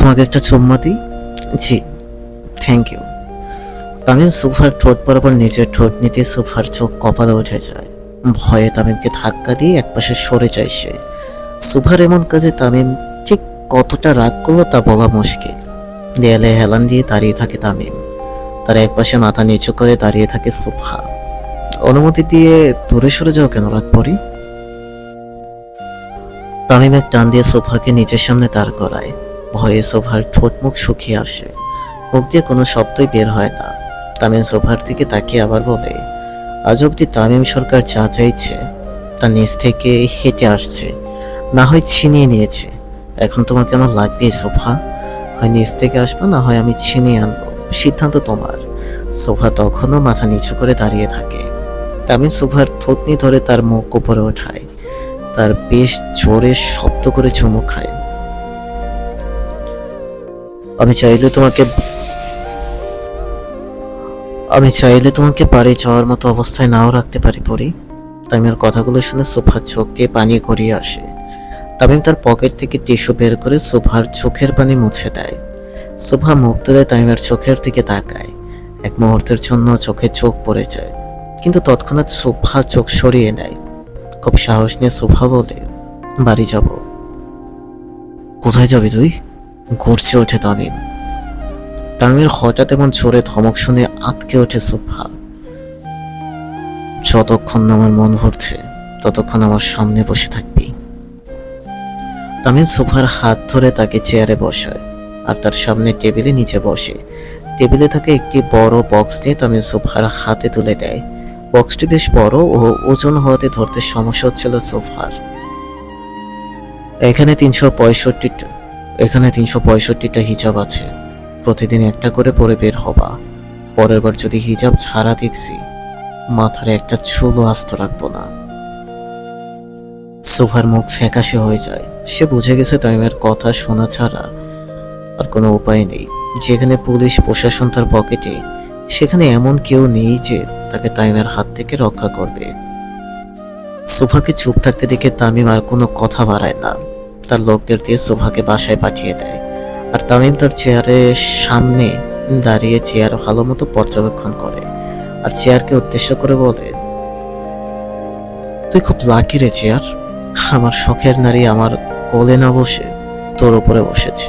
তোমাকে একটা চুম্মা দিই? জি, থ্যাংক ইউ। তামিম সোফার ঠোঁট বরাবর নিজের ঠোঁট নিতে সোফার চোখ কপালে উঠে যায়। ভয়ে তামিমকে ধাক্কা দিয়ে একপাশে সরে যায় সে। সোফার এমন কাজে তামিম ঠিক কতটা রাগ করলো তা বলা মুশকিল। দেয়ালে হেলান দিয়ে দাঁড়িয়ে থাকে তামিম, তার একপাশে মাথা নিচু করে দাঁড়িয়ে থাকে সোফা। অনুমতি দিয়ে দূরে সরে যাও কেন রাত পরি? তামিম এক টান দিয়ে সোফাকে নিজের সামনে দাঁড় করায়। ভয়ে সোফার ঠোঁট মুখ শুকিয়ে আসে, মুখ দিয়ে কোনো শব্দই বের হয় না। তামিম সোফার দিকে তাকিয়ে আবার বলে, আজ অব্দি তামিম সরকার যা চাইছে তা নিজ থেকে হেঁটে আসছে, না হয় ছিনিয়ে নিয়েছে। এখন তোমাকে আমার লাগবেই সোফা, হয় নিজ থেকে আসবো, না হয় আমি ছিনিয়ে আনবো, সিদ্ধান্ত তোমার। সোফা তখনও মাথা নিচু করে দাঁড়িয়ে থাকে। তামিম সোফার থুতনি ধরে তার মুখ উপরে ওঠায়, তার বেশ জোরে শব্দ করে চুমু খায়। আমি চাইলে তোমাকে বাড়ি যাওয়ার মতো অবস্থায় নাও রাখতে পারি পরি। তামিমের কথাগুলো শুনে সোফার চোখ দিয়ে পানি গড়িয়ে আসে। তামিম তার পকেট থেকে টিস্যু বের করে সোফার চোখের পানি মুছে দেয়। সোফা মুখ তুলে তামিমের চোখের দিকে তাকায়। এক মুহূর্তের জন্য চোখে চোখ পড়ে যায়, কিন্তু তৎক্ষণাৎ সোফা চোখ সরিয়ে নেয়। খুব সাহস নিয়ে সোফা বলে, বাড়ি যাব। কোথায় যাবি তুই? ঘুরছে ওঠে তামিম। তামিমের হঠাৎ এমন জোরে ধমক শুনে আঁতকে ওঠে সোফা। যতক্ষণ না আমার মন ভরছে ততক্ষণ আমার সামনে বসে থাকবি। তামিম সোফার হাত ধরে তাকে চেয়ারে বসায় আর তার সামনে টেবিলে নিচে বসে। টেবিলে থাকে একটি বড় বক্স নিয়ে তামিম সোফার হাতে তুলে দেয়। বক্সটি বেশ বড় ও ওজন হওয়াতে ধরতে সমস্যা হচ্ছিল সোফার। এখানে 365টা হিজাব আছে, প্রতিদিন একটা করে পরে বের হবা। পরের বার যদি হিজাব ছাড়া দেখছি, মাথার একটা চুলও আস্ত রাখবো না। সোফার মুখ ফ্যাকাশে হয়ে যায়। সে বুঝে গেছে তামিমের কথা শোনা ছাড়া আর কোনো উপায় নেই। যেখানে পুলিশ প্রশাসন তার পকেটে, সেখানে এমন কেউ নেই যে তাকে তামিমের হাত থেকে রক্ষা করবে। সোফাকে চুপ থাকতে দেখে তামিম আর কোনো কথা বাড়ায় না। তার লোকদের দিয়ে সোফাকে বাসায় পাঠিয়ে দেয়। আর তামিম তার চেয়ারের সামনে দাঁড়িয়ে চেয়ার ভালো মতো পর্যবেক্ষণ করে আর চেয়ারকে উদ্দেশ্য করে বলে, তুই খুব লাকি রে চেয়ার। আমার শখের নারী আমার কোলে না বসে তোর উপরে বসেছে।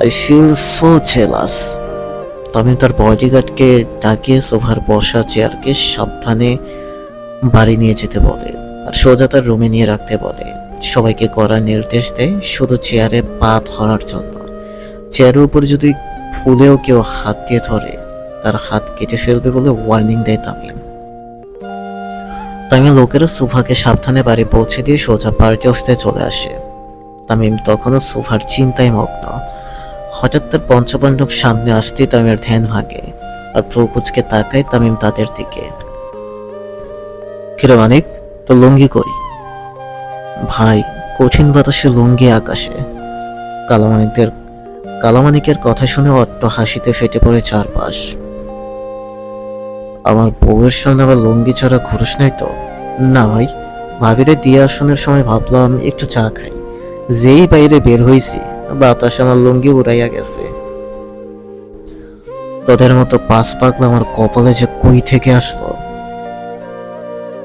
I feel so jealous. Tamim তার বডিগার্ডকে ডাকিয়ে সোফার বসা চেয়ারকে সাবধানে বাড়ি নিয়ে যেতে বলে আর সোজা তার রুমে নিয়ে রাখতে বলে। সবাইকে কড়া নির্দেশ দেয় শুধু চেয়ারে পা ধরার জন্য। চেয়ারের উপর যদি ভুলেও কেউ হাত দিয়ে ধরে, তার হাত কেটে ফেলবে বলে ওয়ার্নিং দেয় তামিম। তামিম লোকেরা সোফাকে সাবধানে বাড়ি পৌঁছে দিয়ে সোজা পার্টি অফিসে চলে আসে। তামিম তখনও সোফার চিন্তায় মগ্ন। হঠাৎ তার পঞ্চপাণ্ডব সামনে আসতেই তামিমের ধ্যান ভাঙে আর প্রকুচকে তাকায় তামিম তাদের দিকে। কিরে মানিক, তো লুঙ্গি কই? ভাই, কঠিন বাতাসে লুঙ্গি আকাশে। কালামানিকের কথা শুনে অট্ট হাসিতে ফেটে পড়ে চারপাশ। আমার বউয়ের সামনে আবার লুঙ্গি ছাড়া ঘুরস নাই তো? না ভাই, ভাবিরে দিয়ে আসনের সময় ভাবলাম একটু চা খাই, যেই বাইরে বের হইছি বাতাস আমার লুঙ্গি উড়াইয়া গেছে। তোদের মতো পাঁচ পাগলা আমার কপালে যে কই থেকে আসলো।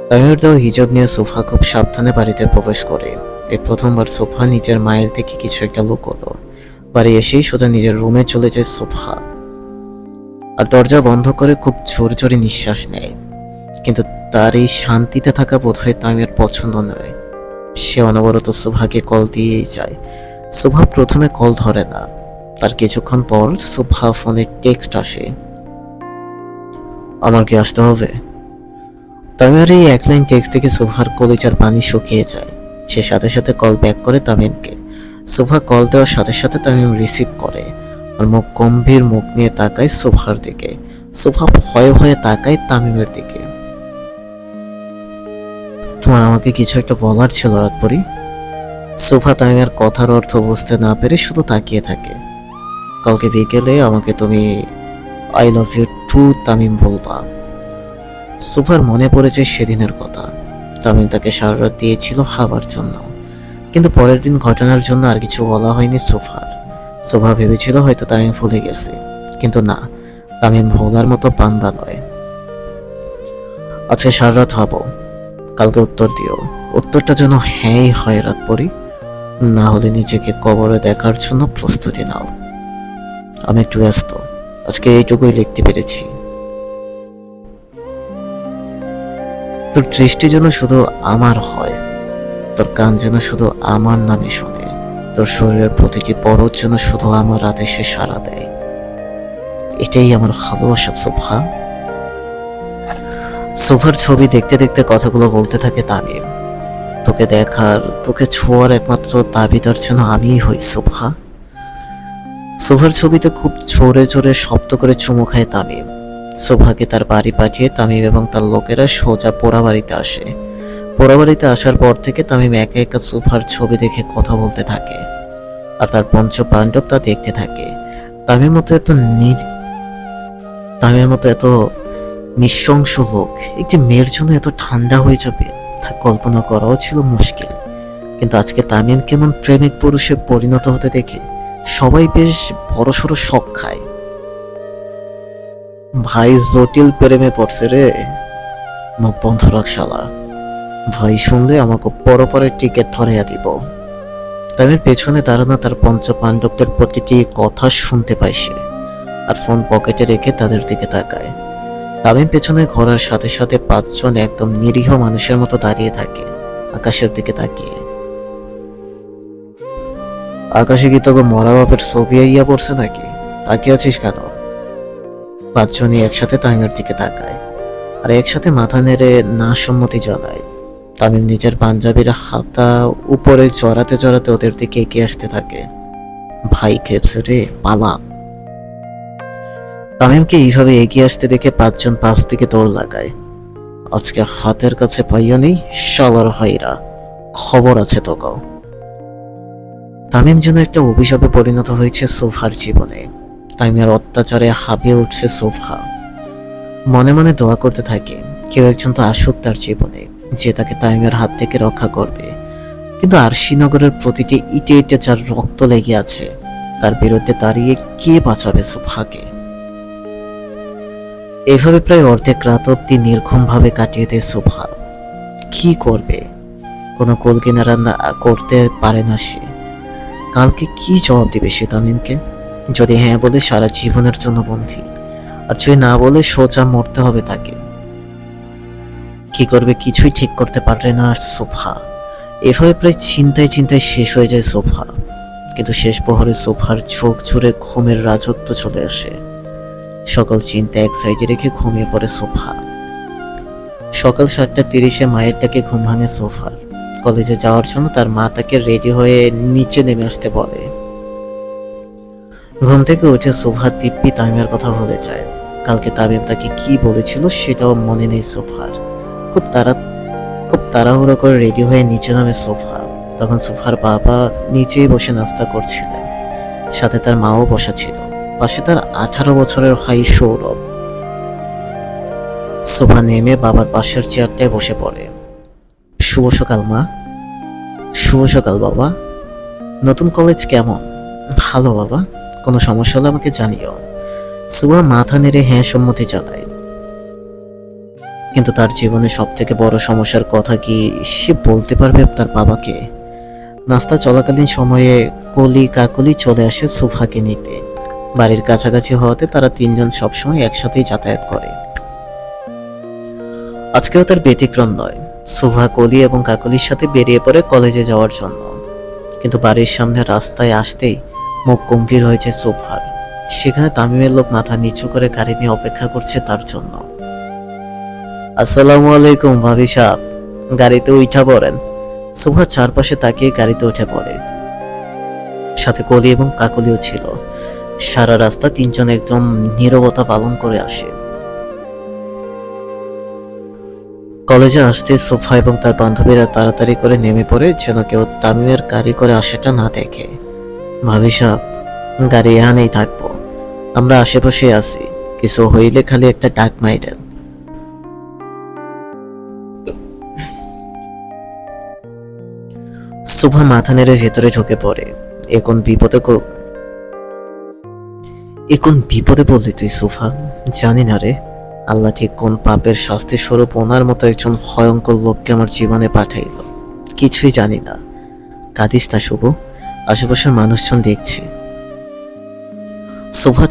তামিমের দেওয়া হিজাব নিয়ে সোফা খুব সাবধানে বাড়িতে প্রবেশ করে। এই প্রথমবার সোফা নিজের মায়ের থেকে কিছু একটা লুকোলো। বাড়ি এসেই সোজা নিজের রুমে চলে যায় সোফা আর দরজা বন্ধ করে খুব জোরে জোরে নিঃশ্বাস নেয়। কিন্তু তার এই শান্তিতে থাকা বোধহয় তামিমের পছন্দ নয়। সে অনবরত সোফাকে কল দিয়েই যায়। সোফা প্রথমে কল ধরে না, তার কিছুক্ষণ পর সোফা ফোনে টেক্সট আসে, আমার কি আসতে হবে? তামিমের এই এক লাইন টেক্সট থেকে সোফার কলিজার পানি শুকিয়ে যায়। সে সাথে সাথে কল ব্যাক করে তামিমকে। সোফা কল দেওয়ার সাথে সাথে তামিম রিসিভ করে আর মুখ গম্ভীর মুখ নিয়ে তাকায় সোফার দিকে। সোফা ভয়ে ভয়ে তাকায় তামিমের দিকে। তোমার আমাকে কিছু একটা বলার ছিল রাতপরি। সোফা তামিমের কথার অর্থ বুঝতে না পেরে শুধু তাকিয়ে থাকে। কালকে বিকেলে আমাকে তুমি I love you too Tamim বলবা। সোফার মনে পড়ে যায় সেদিনের কথা। তামিম তাকে সারা রাত দিয়েছিল খাবার জন্য, কিন্তু পরের দিন ঘটনার জন্য আর কিছু বলা হয়নি সোফার। শোভা ভেবেছিল হয়তো তামিম ভুলে গেছে, কিন্তু না, তামিম ভোলার মতো বান্দা নয়। আজকে সারা রাত হব, কালকে উত্তর দিও। উত্তরটা যেন হ্যাঁই হয় রাত পরি, না হলে নিজেকে কবরে দেখার জন্য প্রস্তুতি নাও। আমি একটু ব্যস্ত, আজকে এইটুকুই লিখতে পেরেছি। তোর দৃষ্টি যেন শুধু আমার হয়, তোর কান যেন শুধু আমার নামে শোনে, তোর শরীরের প্রতিটি পরত যেন শুধু আমার আদেশে সাড়া দেয়। এটাই আমার ভালোবাসা সোফা। সোফার ছবি দেখতে দেখতে কথাগুলো বলতে থাকে তামিম। তোকে দেখার, তোকে ছোঁয়ার একমাত্র দাবিদার যেন আমিই হই সোফা। সোফার ছবিতে খুব জোরে জোরে শব্দ করে চুমু খায় তামিম। সোফাকে তার বাড়ি পাঠিয়ে তামিম এবং তার লোকেরা সোজা পোড়াবাড়িতে আসে। পোড়াবাড়িতে আসার পর থেকে তামিম একা একা সোফার ছবি দেখে কথা বলতে থাকে, আর তার পঞ্চ পাণ্ডব তা দেখতে থাকে। তামিমের মতো এত তামিমের মতো এত নৃশংস লোক একটি মেয়ের জন্য এত ঠান্ডা হয়ে যাবে তা কল্পনা করাও ছিল মুশকিল। কিন্তু আজকে তামিম কেমন প্রেমিক পুরুষে পরিণত হতে দেখে সবাই বেশ বড়সড় শক খায়। ভাই জটিল প্রেমে পড়ছে রে, মুখ বন্ধ রাখ শালা। ভাই শুনলে আমাকে পরপরের টিকিট ধরাইয়া দিব। তামিমের পেছনে দাঁড়ানো তার পঞ্চ পাণ্ডবদের প্রতিটি কথা শুনতে পায় সে, আর ফোন পকেটে রেখে তাদের দিকে তাকায়। তামিম পেছনে ঘোরার সাথে সাথে পাঁচজন একদম নিরীহ মানুষের মতো দাঁড়িয়ে থাকে আকাশের দিকে তাকিয়ে। আকাশে কি তোকে মরা বাপের ছবি আইয়া পড়ছে নাকি? তাকিয়ে আছিস কেন? পাঁচজনই একসাথে তামিমের দিকে তাকায় আর একসাথে মাথা নেড়ে না সম্মতি জানায়। তামিম নিজের পাঞ্জাবির হাতা উপরে জড়াতে জড়াতে ওদের দিকে এগিয়ে আসতে থাকে। ভাই খেপছে রে, পালা। তামিমকে এইভাবে এগিয়ে আসতে দেখে পাঁচজন পাশ থেকে দৌড় লাগায়। আজকে হাতের কাছে পাইয়া নেই শালার ভাইরা, খবর আছে তোকেও। তামিম যেন একটা অভিশাপে পরিণত হয়েছে সোফার জীবনে। তামিমের অত্যাচারে হাঁপিয়ে উঠছে সোফা। মনে মনে দোয়া করতে থাকে কেউ একজন তো আসুক তার জীবনে, যে তাকে তামিমের হাত থেকে রক্ষা করবে। কিন্তু আরশিনগরের প্রতিটি ইটে ইটে যার রক্ত লেগে আছে, তার বিরুদ্ধে দাঁড়িয়ে কে বাঁচাবে সোফাকে? এভাবে প্রায় অর্ধেক রাত অব্দি নির্ঘুম ভাবে কাটিয়ে দেয় সোফা। কি করবে? কোনো কুল কিনারা না করতে পারে না সে। কালকে কি জবাব দিবে সে তামিমকে? যদি হ্যাঁ বলে সারা জীবনের জন্য বন্দী, আর যদি না বলে সোজা মরতে হবে তাকে। কি করবে কিছুই ঠিক করতে পারবে না সোফা। এভাবে প্রায় চিন্তায় চিন্তায় শেষ হয়ে যায় সোফা। কিন্তু শেষ প্রহরে সোফার চোখ জুড়ে ঘুমের রাজত্ব চলে আসে। সকল চিন্তা এক সাইডে রেখে ঘুমিয়ে পড়ে সোফা। সকাল 7:30 মায়ের ডাকে ঘুম ভাঙে সোফার। কলেজে যাওয়ার জন্য তার মা তাকে রেডি হয়ে নিচে নেমে আসতে বলে। ঘুম থেকে উঠে সোফা দিব্যি তামিমের কথা ভুলে যায়। কালকে তামিম তাকে কি বলেছিল সেটাও মনে নেই সোফার। খুব তাড়াহুড়ো করে রেডি হয়ে নিচে নামে সোফা। তখন সোফার বাবা নিচেই বসে নাস্তা করছিলেন, সাথে তার মাও বসা ছিল। পাশে তার 18 বছরের ভাই সৌরভ। সোফা নেমে বাবার পাশের চেয়ারটায় বসে পড়ে। শুভ সকাল মা। শুভ সকাল বাবা। নতুন কলেজ কেমন? ভালো বাবা, কোনো সমস্যা হলে আমাকে জানিও। সুবা মাথা নেড়ে হ্যাঁ সম্মতি জানায়। কিন্তু তার জীবনে সব থেকে বড় সমস্যার কথা কি সে বলতে পারবে তার বাবাকে? নাস্তা চলাকালীন সময়ে কলি কাকলি চলে আসে সোফাকে নিতে। বাড়ির কাছাকাছি হওয়াতে তারা তিনজন সবসময় একসাথেই যাতায়াত করে। আজকেও তার ব্যতিক্রম নয়। সোফা কলি এবং কাকলির সাথে বেরিয়ে পড়ে কলেজে যাওয়ার জন্য। কিন্তু বাড়ির সামনে রাস্তায় আসতেই মুখ গম্ভীর হয়েছে সোফার। সেখানে তামিমের লোক মাথা নিচু করে গাড়ি নিয়ে অপেক্ষা করছে তার জন্য। আসসালামু আলাইকুম ভাবি সাহেব, গাড়িতে উঠা পড়েন। সোফা চারপাশে তাকিয়ে গাড়িতে উঠে পড়ে। সাথে কলি এবং কাকলিও ছিল। সারা রাস্তা তিনজন একদম নীরবতা পালন করে আসে। কলেজে আসতে সোফা এবং তার বান্ধবীরা তাড়াতাড়ি করে নেমে পড়ে যেন কেউ তামিমের গাড়ি করে আসাটা না দেখে। ভাবি সাহেব, গাড়ি এখানেই থাকবো, আমরা আশেপাশে আছি, কিছু হইলে খালি একটা ডাক মাইরেন। সোফা মাথা নেড়ে ভেতরে ঢুকে পড়ে। এখন বিপদে এ কোন বিপদে পড়লি তুই সোফা? জানি না রে, আল্লাহ ঠিক কোন পাপের শাস্তি স্বরূপ ওনার মতো একজন ভয়ঙ্কর লোককে আমার জীবনে পাঠাইল। কিছুই জানি না। কাঁদিস না শুভ, আশেপাশের মানুষজন দেখছে। সোফা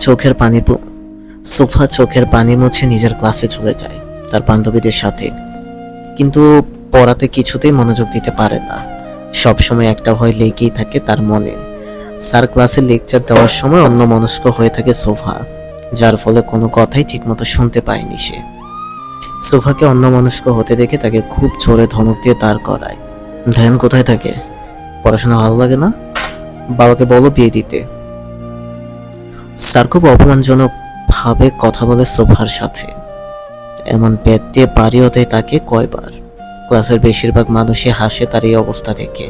চোখের পানি মুছে নিজের ক্লাসে চলে যায় তার বান্ধবীদের সাথে, কিন্তু পড়াতে কিছুতেই মনোযোগ দিতে পারে না। সবসময় একটা ভয় লেগেই থাকে তার মনে। স্যার ক্লাসে লেকচার দেওয়ার সময় অন্যমনস্ক হয়ে থাকে সোফা, যার ফলে কোনো কথাই ঠিকমতো শুনতে পায়নি সে। সোফাকে অন্যমনস্ক হতে দেখে তাকে খুব জোরে ধমক দিয়ে দাঁড় করায়। ধ্যান কোথায় থাকে? পড়াশোনা ভালো লাগে না? বাবাকে বলো বিয়ে দিতে। স্যার খুব অপমানজনক ভাবে কথা বলে সোফার সাথে, এমন পেট দিয়ে বাড়িও দেয় তাকে কয়বার। ক্লাসের বেশিরভাগ মানুষই হাসে তার এই অবস্থা দেখে।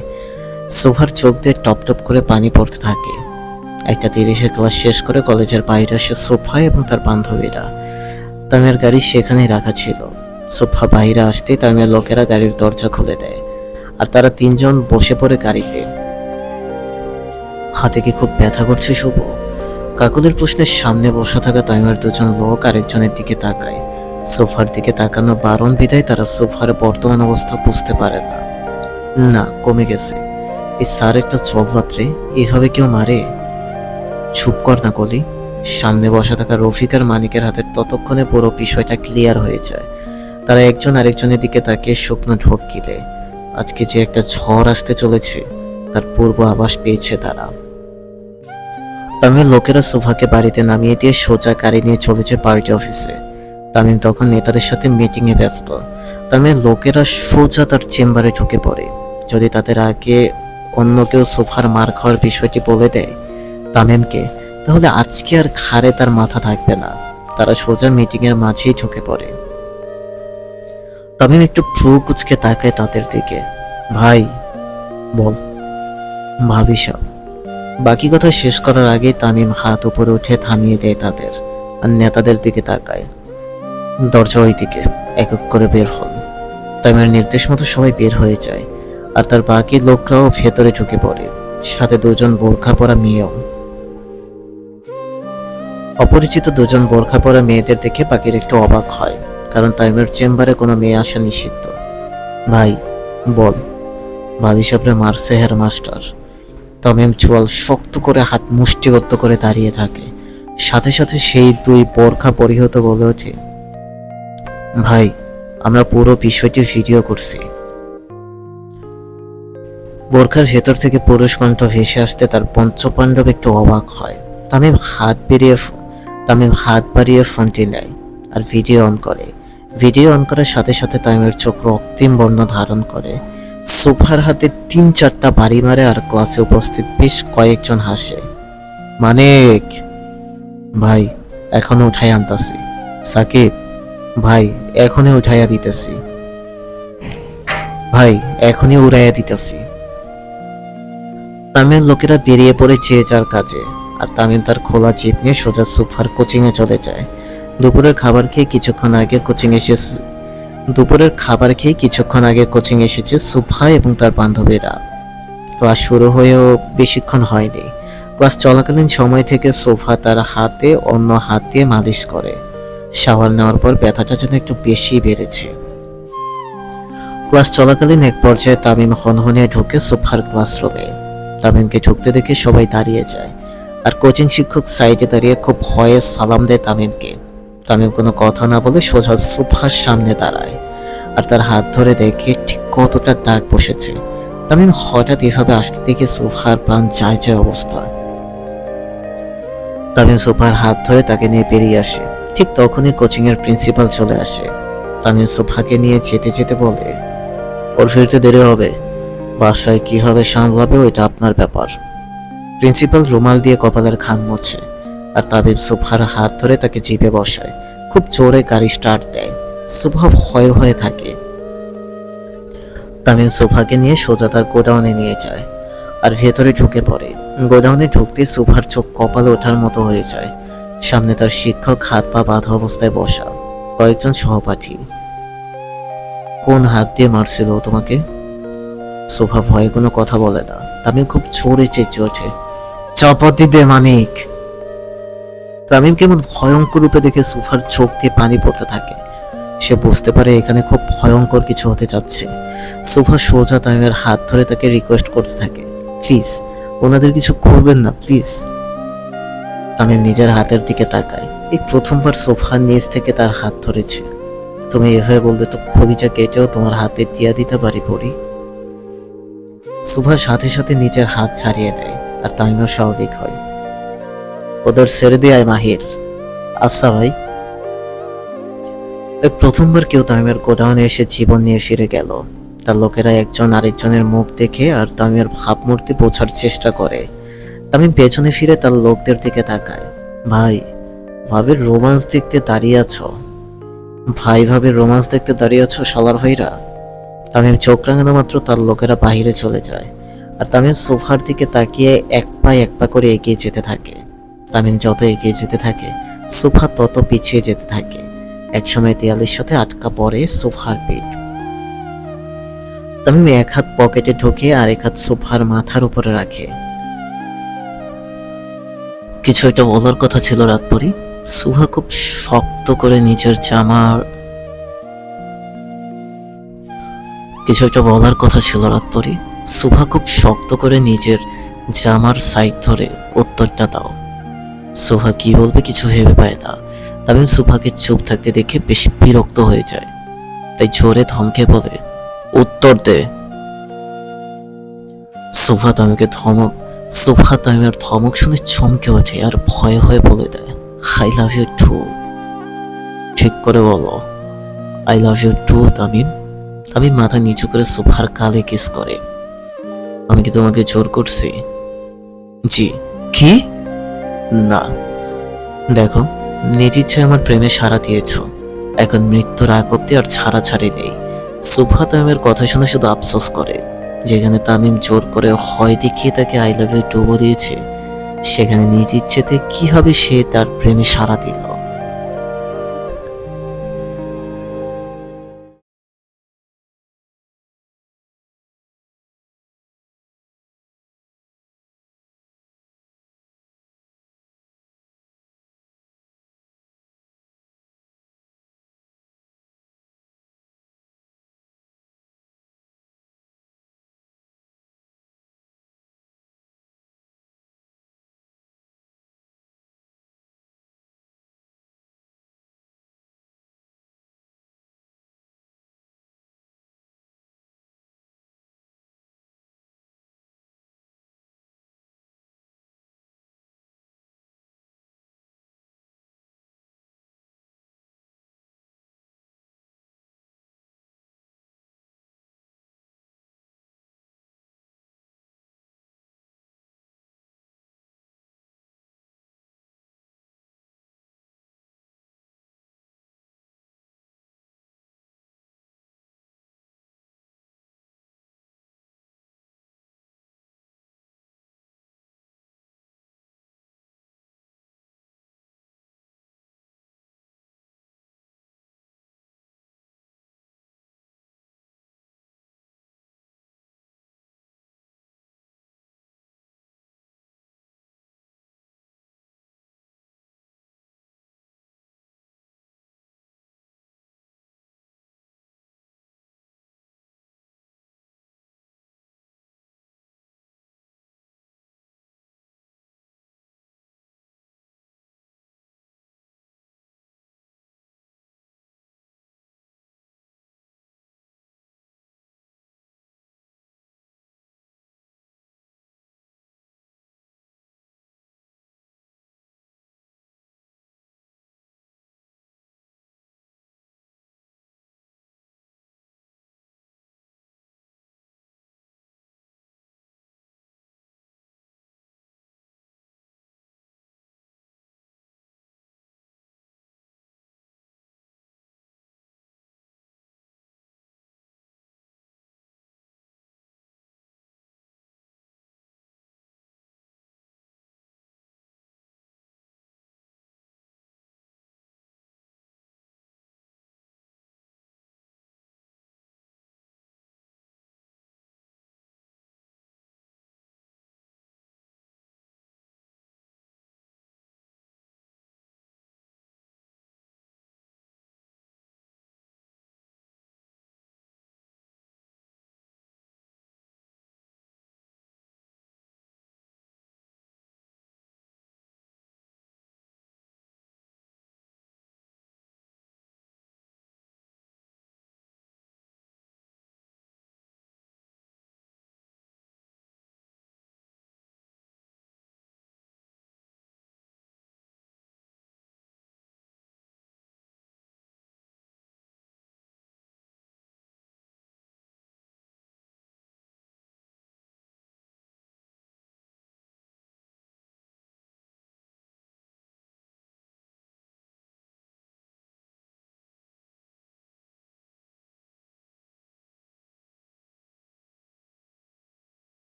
সোফার চোখ দিয়ে টপ টপ করে পানি পড়তে থাকে। 1:30 ক্লাস শেষ করে কলেজের বাইরে আসে সোফা এবং তার বান্ধবীরা। তামিমের গাড়ি সেখানেই রাখা ছিল। সোফা বাইরে আসতেই তামিমের লোকেরা গাড়ির দরজা খুলে দেয়, আর তারা 3জন বসে পড়ে গাড়িতে। হাতে কি খুব ব্যথা করছে শুভ? কাকুদের প্রশ্নের সামনে বসে থাকা তামিমের 2জন লোক আরেকজনের দিকে তাকায়। সোফার দিকে তাকানো বারণ বিধায় তারা সোফার বর্তমান অবস্থা বুঝতে পারে না। না, কমে গেছে। এই স্যার একটা জল্লাদরে, এভাবে কেউ মারে? চুপ কর না কলি। সামনে বসে থাকা রফিক আর মানিকের হাতে ততক্ষণে পুরো বিষয়টা ক্লিয়ার হয়ে যায়। তারা একজন আরেকজনের দিকে তাকিয়ে শুকনো ঢোক গিলে। আজকে যে একটা ঝড় আসতে চলেছে তার পূর্ব আভাস পেয়েছে তারা। তামিমের লোকেরা সোফাকে বাড়িতে নামিয়ে দিয়ে সোজা গাড়ি নিয়ে চলেছে পার্টি অফিসে। তামিম তখন নেতাদের সাথে মিটিং এ ব্যস্ত। তামিমের লোকেরা সোজা তার চেম্বারে ঢুকে পড়ে। যদি তাদের আগে অন্য কেউ সোফার মার খাওয়ার বিষয়টি বলে দেয় তামিমকে, তাহলে আজকে আর ঘাড়ে তার মাথা থাকবে না। তারা সোজা মিটিং এর মাঝেই ঢুকে পড়ে। তামিম একটু ভ্রু কুঁচকে তাকায় তাদের দিকে। ভাই বল। ভাবি সব। বাকি কথা শেষ করার আগে তামিম হাত উপরে উঠে থামিয়ে দেয় তাদের, আর নেতাদের দিকে তাকায়। দরজা ওই দিকে, এক এক করে বের হন। তামিমের নির্দেশ মতো সবাই বের হয়ে যায়, আর তার বাকি লোকরাও ভেতরে ঢুকে পড়ে, সাথে 2জন বোরখা পরা মেয়েও। অপরিচিত 2জন বোরখা পরা মেয়েদের দেখে বাকির একটু অবাক হয়, কারণ তামিমের চেম্বারে কোনো মেয়ে আসা নিষিদ্ধ। ভাই বল। ভাবি সাহেবরে মারছে হের মাস্টার। তামিম চোয়াল শক্ত করে হাত মুষ্টিবদ্ধ করে দাঁড়িয়ে থাকে। সাথে সাথে সেই 2 বোরখা পরিহিত বলে ওঠে, ভাই আমরা পুরো বিষয়টি ভিডিও করছি। বোরখার ভেতর থেকে পুরুষ কণ্ঠ ভেসে আসতে তার পঞ্চপাণ্ডব একটু অবাক হয়। তামিম হাত বাড়িয়ে ফোনটি নেয় আর ভিডিও অন করে। ভিডিও অন করার সাথে সাথে তামিমের চোখ রক্তিম বর্ণ ধারণ করে। সোফার হাতে 3-4টা বাড়ি মারে, আর ক্লাসে উপস্থিত বেশ কয়েকজন হাসে। মানিক ভাই এখনো উঠাই আনতাছি। সাকিব ভাই এখনই উঠাইয়া দিতেছি। ভাই এখনই উড়াইয়া দিতেছি। তামিমের লোকেরা বেরিয়ে পড়ে যে যার কাজে, আর তামিম তার খোলা জিপ নিয়ে সোজা সোফার কোচিংয়ে চলে যায়। দুপুরের খাবার খেয়ে কিছুক্ষণ আগে কোচিং এসেছে সোফা এবং তার বান্ধবীরা। ক্লাস শুরু হয়েও বেশিক্ষণ হয়নি। ক্লাস চলাকালীন সময় থেকে সোফা তার হাতে অন্য হাত দিয়ে মালিশ করে। শাওয়ার নেওয়ার পর ব্যথাটা যেন একটু বেশি বেড়েছে। ক্লাস চলাকালীন এক পর্যায়ে তামিম হনহনিয়ে ঢুকে সোফার ক্লাসরুমে। তামিমকে ঢুকতে দেখে সবাই দাঁড়িয়ে যায়, আর কোচিং শিক্ষক সাইডে দাঁড়িয়ে খুব ভয়ে সালাম দেয় তামিমকে। তামিম কোনো কথা না বলে সোজা সোফার সামনে দাঁড়ায়, আর তার হাত ধরে দেখে ঠিক কতটা দাগ বসেছে। তামিম হঠাৎ এভাবে আসতে দেখে সোফার প্রাণ যায় যায় অবস্থা। তামিম সোফার হাত ধরে তাকে নিয়ে বেরিয়ে আসে। ঠিক তখনই কোচিং এর প্রিন্সিপাল চলে আসে। তামিম সোফাকে নিয়ে যেতে যেতে বলে, ওর ফিরতে দেরি হবে, বাসায় কিভাবে সামলাবে ওইটা আপনার ব্যাপার। প্রিন্সিপাল রুমাল দিয়ে কপালের ঘাম মোছে, আর তামিম সোফার হাত ধরে তাকে জিপে বসায়। খুব জোরে গাড়ি স্টার্ট দেয়। সোফা ভয়ে হয়ে থাকে। তামিম সোফাকে নিয়ে সোজা তার গোডাউনে নিয়ে যায়, আর ভেতরে ঢুকে পড়ে। গোডাউনে ঢুকতে সোফার চোখ কপালে ওঠার মতো হয়ে যায়। সামনে তার শিক্ষক হাত পা বাঁধা অবস্থায় বসা, কয়েকজন সহপাঠী। কোন হাত দিয়ে মারছিল তোমাকে? সোফা ভয়ে কোনো কথা বলে না। তামিম খুব জোরে চেঁচে ওঠে, চাপাতি দে মানিক। তামিম কেমন ভয়ঙ্কর রূপে দেখে সোফার চোখ দিয়ে পানি পড়তে থাকে। সে বুঝতে পারে এখানে খুব ভয়ঙ্কর কিছু হতে যাচ্ছে। সোফা সোজা তামিমের হাত ধরে তাকে রিকোয়েস্ট করতে থাকে, প্লিজ ওনাদের কিছু করবেন না প্লিজ। তামিম নিজের হাতের দিকে তাকায়। এই প্রথমবার সোফার নিচ থেকে তার হাত ধরেছে। তুমি এভাবে বললে তো খবিজা কেটেও তোমার হাতে দিয়া দিতে পারি পরি। সোফা সাথে সাথে নিজের হাত ছাড়িয়ে নেয় আর তামিমও স্বাভাবিক হয়। ওদের ছেড়ে দিয়ে আয় মাহির। আচ্ছা ভাই। এই প্রথমবার কেউ তামিমের গোডাউনে এসে জীবন নিয়ে ফিরে গেল। তার লোকেরা একজন আরেকজনের মুখ দেখে আর তামিমের ভাবমূর্তি বোঝার চেষ্টা করে। তামিম পেছনে ফিরে তার লোকদের দিকে তাকায়। ভাই ভাবির রোমান্স দেখতে দাঁড়িয়ে আছো? ভাই ভাবির রোমান্স দেখতে দাঁড়িয়ে আছো শালার ভাইরা? তামিম চোখ রাঙানো মাত্র তার লোকেরা বাহিরে চলে যায় আর তামিম সোফার দিকে তাকিয়ে এক পা করে এগিয়ে যেতে থাকে। তামিম যত এগিয়ে যেতে থাকে সোফা তত পিছিয়ে যেতে থাকে। একসময় দেয়ালের সাথে আটকা পড়ে সোফার পিঠ। তামিম এক হাত পকেটে ঢুকে আর এক হাত সোফার মাথার উপরে রাখে। কিছু একটা বলার কথা ছিল রাতপুরি। সুহা খুব শক্ত করে নিজের জামার কিছু একটা বলার কথা ছিল রাতপুরি। সুভা খুব শক্ত করে নিজের জামার সাইড ধরে উত্তরটা দাও। সুভা কি বলবে কিছু ভেবে পায় না। তামিম সুভাকে চুপ থাকতে দেখে বেশ বিরক্ত হয়ে যায়, তাই জোরে ধমকে বলে, উত্তর দে। সুভা তামিমের ধমক শুনে চমকে ওঠে আর ভয়ে হয়ে বলে দেয়, আই লাভ ইউ টু। ঠিক করে বলো, I love you too Tamim. তামিম মাথা নিচু করে সুভার কালে কিস করে। আমি কি তোমাকে জোর করছি? জি। কি? না, দেখো নিজ ইচ্ছায় আমার প্রেমে সাড়া দিয়েছ, এখন মৃত্যুর আগ অব্দি আর ছাড়াছাড়ি নেই। সুভা তামিমের কথা শুনে শুধু আফসোস করে। যেখানে তামিম জোর করে হয় দেখিয়ে তাকে আই লাভ ইউ টু বলিয়েছে, সেখানে নিজ ইচ্ছেতে কিভাবে সে তার প্রেমে সাড়া দিল।